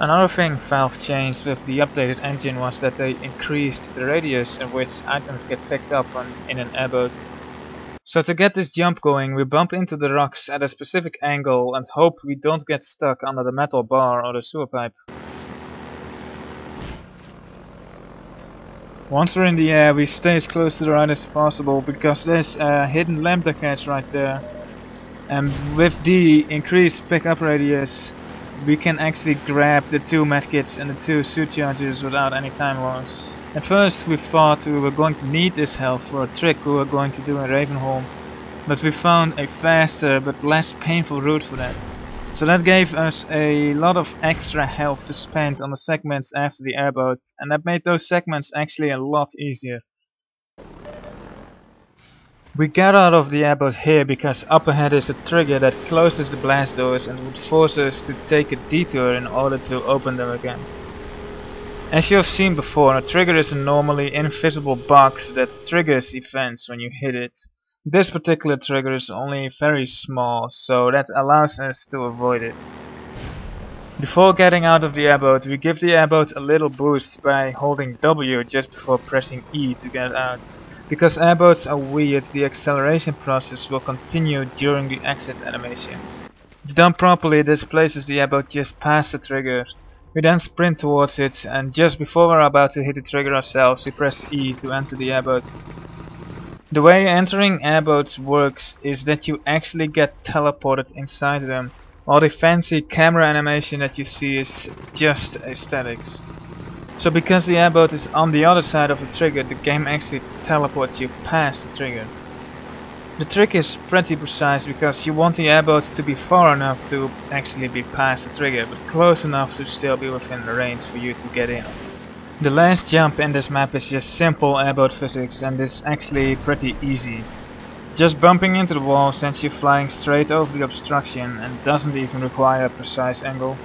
Another thing Valve changed with the updated engine was that they increased the radius in which items get picked up in an airboat. So to get this jump going, we bump into the rocks at a specific angle and hope we don't get stuck under the metal bar or the sewer pipe. Once we're in the air, we stay as close to the right as possible because there's a hidden lambda catch right there. And with the increased pickup radius, we can actually grab the 2 medkits and the 2 suit charges without any time loss. At first we thought we were going to need this health for a trick we were going to do in Ravenholm, but we found a faster but less painful route for that. So that gave us a lot of extra health to spend on the segments after the airboat, and that made those segments actually a lot easier. We got out of the airboat here because up ahead is a trigger that closes the blast doors and would force us to take a detour in order to open them again. As you have seen before, a trigger is a normally invisible box that triggers events when you hit it. This particular trigger is only very small, so that allows us to avoid it. Before getting out of the airboat, we give the airboat a little boost by holding W just before pressing E to get out. Because airboats are weird, the acceleration process will continue during the exit animation. If done properly, this places the airboat just past the trigger. We then sprint towards it, and just before we're about to hit the trigger ourselves, we press E to enter the airboat. The way entering airboats works is that you actually get teleported inside them, while the fancy camera animation that you see is just aesthetics. So because the airboat is on the other side of the trigger, the game actually teleports you past the trigger. The trick is pretty precise because you want the airboat to be far enough to actually be past the trigger, but close enough to still be within the range for you to get in. The last jump in this map is just simple airboat physics, and is actually pretty easy. Just bumping into the wall sends you flying straight over the obstruction and doesn't even require a precise angle.